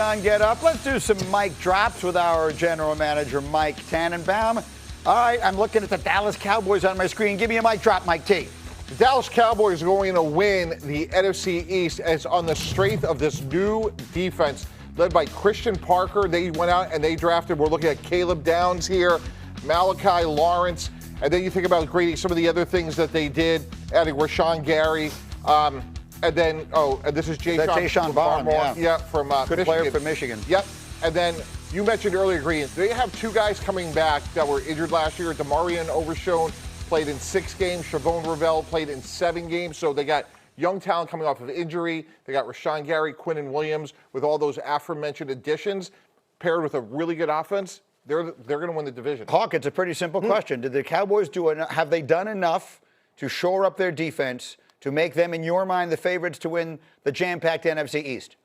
On Get Up, let's do some mic drops with our general manager, Mike Tannenbaum. All right, I'm looking at the Dallas Cowboys on my screen. Give me a mic drop, Mike T. The Dallas Cowboys are going to win the NFC East as on the strength of this new defense led by Christian Parker. They went out and they drafted, we're looking at Caleb Downs here, Malachi Lawrence, and then you think about Grady, some of the other things that they did, adding Rashawn Gary, and then, and this is Jayshon Bond, from good Michigan. Player from Michigan. Yep. And then you mentioned earlier, Green, they have two guys coming back that were injured last year. DeMarion Overshone played in 6 games. Chavon Ravel played in 7 games. So they got young talent coming off of injury. They got Rashawn Gary, Quinnen Williams with all those aforementioned additions paired with a really good offense. They're going to win the division. Hawk, it's a pretty simple question. Did the Cowboys have they done enough to shore up their defense to make them, in your mind, the favorites to win the jam-packed NFC East?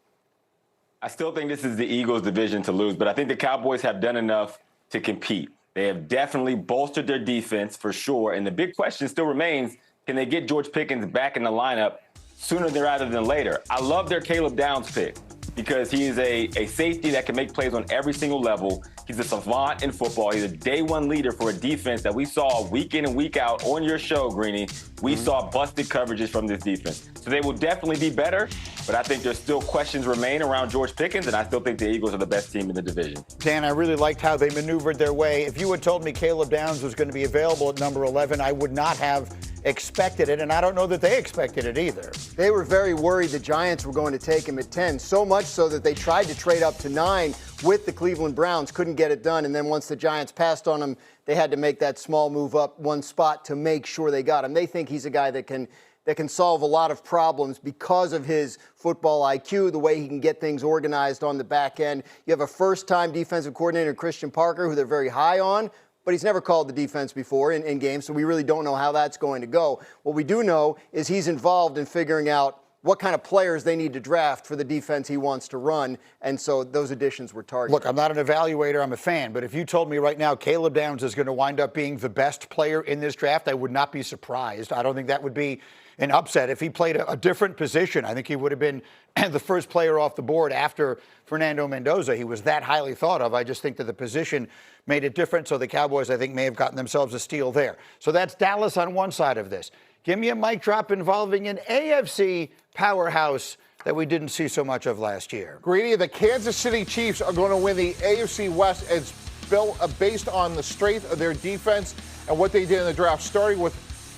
I still think this is the Eagles' division to lose, but I think the Cowboys have done enough to compete. They have definitely bolstered their defense for sure, and the big question still remains, can they get George Pickens back in the lineup sooner rather than later? I love their Caleb Downs pick because he is a safety that can make plays on every single level. He's a savant in football. He's a day-one leader for a defense that we saw week in and week out on your show, Greeny. We saw busted coverages from this defense. So they will definitely be better, but I think there's still questions remain around George Pickens, and I still think the Eagles are the best team in the division. Dan, I really liked how they maneuvered their way. If you had told me Caleb Downs was going to be available at number 11, I would not have expected it, and I don't know that they expected it either. They were very worried the Giants were going to take him at 10, so much so that they tried to trade up to 9 with the Cleveland Browns, couldn't get it done, and then once the Giants passed on him, they had to make that small move up one spot to make sure they got him. They think he's a guy that can solve a lot of problems because of his football IQ, the way he can get things organized on the back end. You have a first-time defensive coordinator, Christian Parker, who they're very high on, but he's never called the defense before in games, so we really don't know how that's going to go. What we do know is he's involved in figuring out what kind of players they need to draft for the defense he wants to run, and so those additions were targeted. Look, I'm not an evaluator, I'm a fan, but if you told me right now Caleb Downs is going to wind up being the best player in this draft, I would not be surprised. I don't think that would be an upset. If he played a different position, I think he would have been the first player off the board after Fernando Mendoza. He was that highly thought of. I just think that the position made it different, so the Cowboys, I think, may have gotten themselves a steal there. So that's Dallas on one side of this. Give me a mic drop involving an AFC powerhouse that we didn't see so much of last year. Greedy, the Kansas City Chiefs are going to win the AFC West as built based on the strength of their defense and what they did in the draft, starting with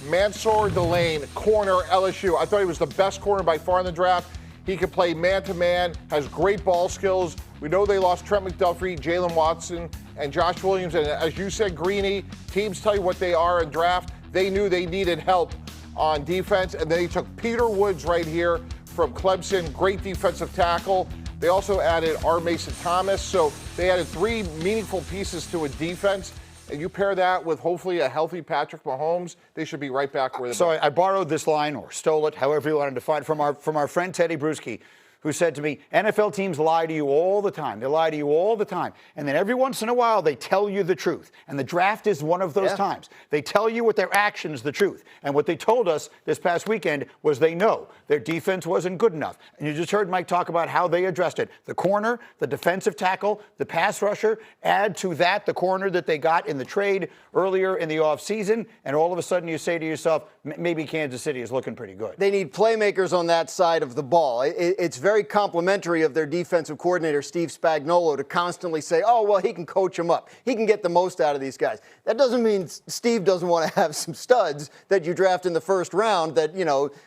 Mansour Delane, corner, LSU. I thought he was the best corner by far in the draft. He can play man-to-man, has great ball skills. We know they lost Trent McDuffie, Jalen Watson, and Josh Williams. And as you said, Greeny, teams tell you what they are in draft. They knew they needed help on defense, and then he took Peter Woods right here from Clemson, great defensive tackle. They also added R. Mason Thomas, so they added 3 meaningful pieces to a defense. And you pair that with hopefully a healthy Patrick Mahomes, they should be right back where they're. So I borrowed this line or stole it, however you want to define it, from our friend Teddy Bruschi, who said to me, NFL teams lie to you all the time. They lie to you all the time. And then every once in a while, they tell you the truth. And the draft is one of those times. They tell you with their actions the truth. And what they told us this past weekend was they know their defense wasn't good enough. And you just heard Mike talk about how they addressed it. The corner, the defensive tackle, the pass rusher, add to that the corner that they got in the trade earlier in the offseason, and all of a sudden you say to yourself, maybe Kansas City is looking pretty good. They need playmakers on that side of the ball. It's very complimentary of their defensive coordinator, Steve Spagnuolo, to constantly say, oh, well, he can coach them up. He can get the most out of these guys. That doesn't mean Steve doesn't want to have some studs that you draft in the first round that,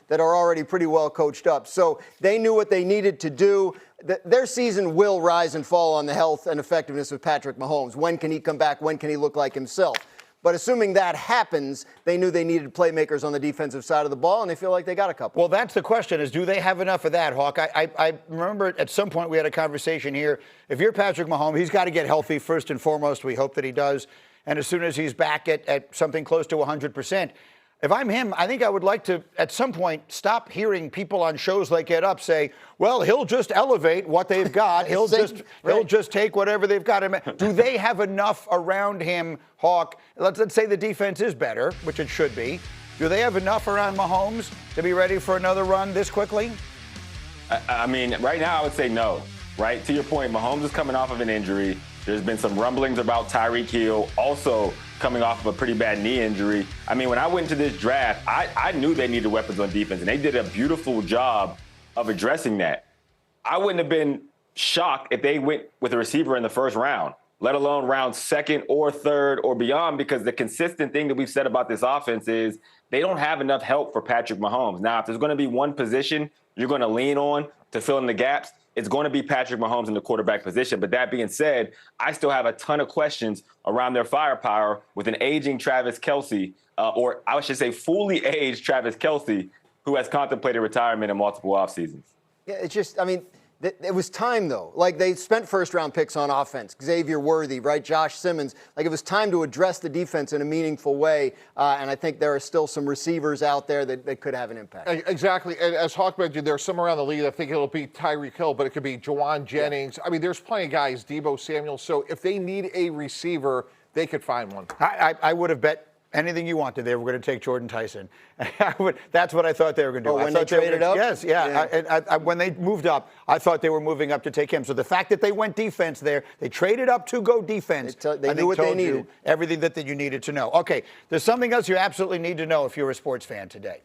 that are already pretty well coached up. So they knew what they needed to do. Their season will rise and fall on the health and effectiveness of Patrick Mahomes. When can he come back? When can he look like himself? But assuming that happens, they knew they needed playmakers on the defensive side of the ball, and they feel like they got a couple. Well, that's the question, is do they have enough of that, Hawk? I remember at some point we had a conversation here. If you're Patrick Mahomes, he's got to get healthy first and foremost. We hope that he does. And as soon as he's back at something close to 100%, if I'm him, I think I would like to, at some point, stop hearing people on shows like Get Up say, well, he'll just elevate what they've got. He'll just take whatever they've got. Do they have enough around him, Hawk? Let's say the defense is better, which it should be. Do they have enough around Mahomes to be ready for another run this quickly? I mean, right now I would say no. right? To your point, Mahomes is coming off of an injury. There's been some rumblings about Tyreek Hill also coming off of a pretty bad knee injury. I mean, when I went into this draft, I knew they needed weapons on defense, and they did a beautiful job of addressing that. I wouldn't have been shocked if they went with a receiver in the first round, let alone round second or third or beyond, because the consistent thing that we've said about this offense is they don't have enough help for Patrick Mahomes. Now, if there's going to be one position you're going to lean on to fill in the gaps, it's going to be Patrick Mahomes in the quarterback position. But that being said, I still have a ton of questions around their firepower with an aging Travis Kelce, or I should say fully aged Travis Kelce, who has contemplated retirement in multiple offseasons. Yeah, it's just, I mean, it was time, though. Like, they spent first-round picks on offense. Xavier Worthy, right? Josh Simmons. Like, it was time to address the defense in a meaningful way. And I think there are still some receivers out there that could have an impact. Exactly. And as Hawk mentioned, there's some around the league that think it'll be Tyreek Hill, but it could be Jawan Jennings. Yeah. I mean, there's plenty of guys, Deebo Samuel. So if they need a receiver, they could find one. I would have bet anything you wanted they were going to take Jordan Tyson. That's what I thought they were going to do. When they traded up? Yes, yeah. When they moved up, I thought they were moving up to take him. So the fact that they went defense there, they traded up to go defense. They knew what they needed. Everything that you needed to know. Okay, there's something else you absolutely need to know if you're a sports fan today.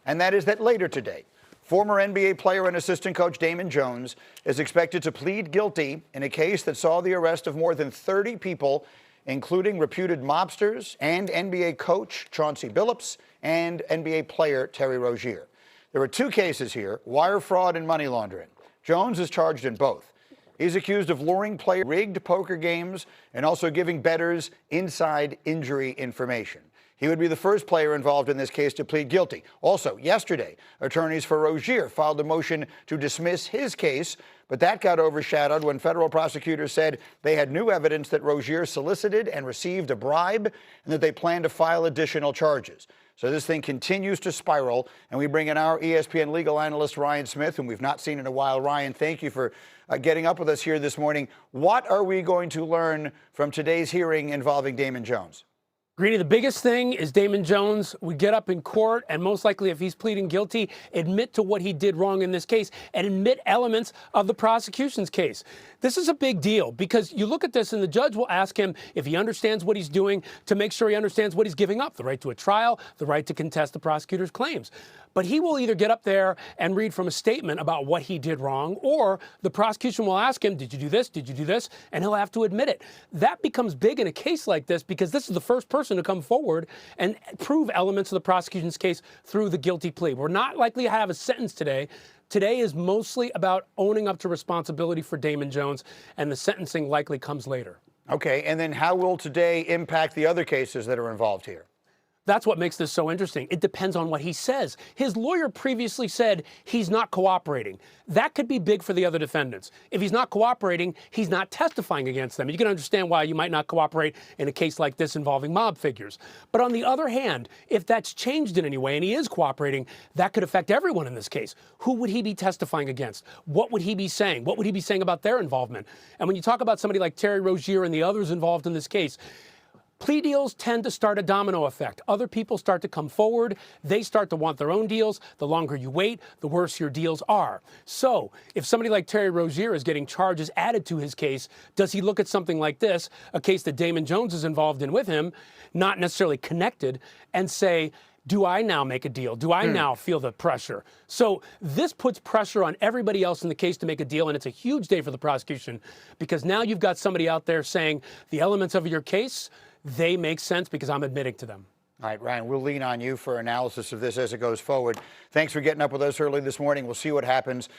And that is that later today, former NBA player and assistant coach Damon Jones is expected to plead guilty in a case that saw the arrest of more than 30 people, including reputed mobsters and NBA coach Chauncey Billups and NBA player Terry Rozier. There are two cases here, wire fraud and money laundering. Jones is charged in both. He's accused of luring players, rigged poker games, and also giving bettors inside injury information. He would be the first player involved in this case to plead guilty. Also, yesterday, attorneys for Rozier filed a motion to dismiss his case, but that got overshadowed when federal prosecutors said they had new evidence that Rozier solicited and received a bribe and that they plan to file additional charges. So this thing continues to spiral, and we bring in our ESPN legal analyst, Ryan Smith, whom we've not seen in a while. Ryan, thank you for getting up with us here this morning. What are we going to learn from today's hearing involving Damon Jones? Greedy, the biggest thing is Damon Jones would get up in court and most likely, if he's pleading guilty, admit to what he did wrong in this case and admit elements of the prosecution's case. This is a big deal because you look at this and the judge will ask him if he understands what he's doing to make sure he understands what he's giving up, the right to a trial, the right to contest the prosecutor's claims. But he will either get up there and read from a statement about what he did wrong, or the prosecution will ask him, did you do this? Did you do this? And he'll have to admit it. That becomes big in a case like this because this is the first person to come forward and prove elements of the prosecution's case through the guilty plea. We're not likely to have a sentence today. Today is mostly about owning up to responsibility for Damon Jones, and the sentencing likely comes later. Okay, and then how will today impact the other cases that are involved here? That's what makes this so interesting. It depends on what he says. His lawyer previously said he's not cooperating. That could be big for the other defendants. If he's not cooperating, he's not testifying against them. You can understand why you might not cooperate in a case like this involving mob figures. But on the other hand, if that's changed in any way and he is cooperating, that could affect everyone in this case. Who would he be testifying against? What would he be saying? What would he be saying about their involvement? And when you talk about somebody like Terry Rozier and the others involved in this case, plea deals tend to start a domino effect. Other people start to come forward. They start to want their own deals. The longer you wait, the worse your deals are. So if somebody like Terry Rozier is getting charges added to his case, does he look at something like this, a case that Damon Jones is involved in with him, not necessarily connected, and say, do I now make a deal? Do I now feel the pressure? So this puts pressure on everybody else in the case to make a deal, and it's a huge day for the prosecution because now you've got somebody out there saying the elements of your case, they make sense because I'm admitting to them. All right, Ryan, we'll lean on you for analysis of this as it goes forward. Thanks for getting up with us early this morning. We'll see what happens.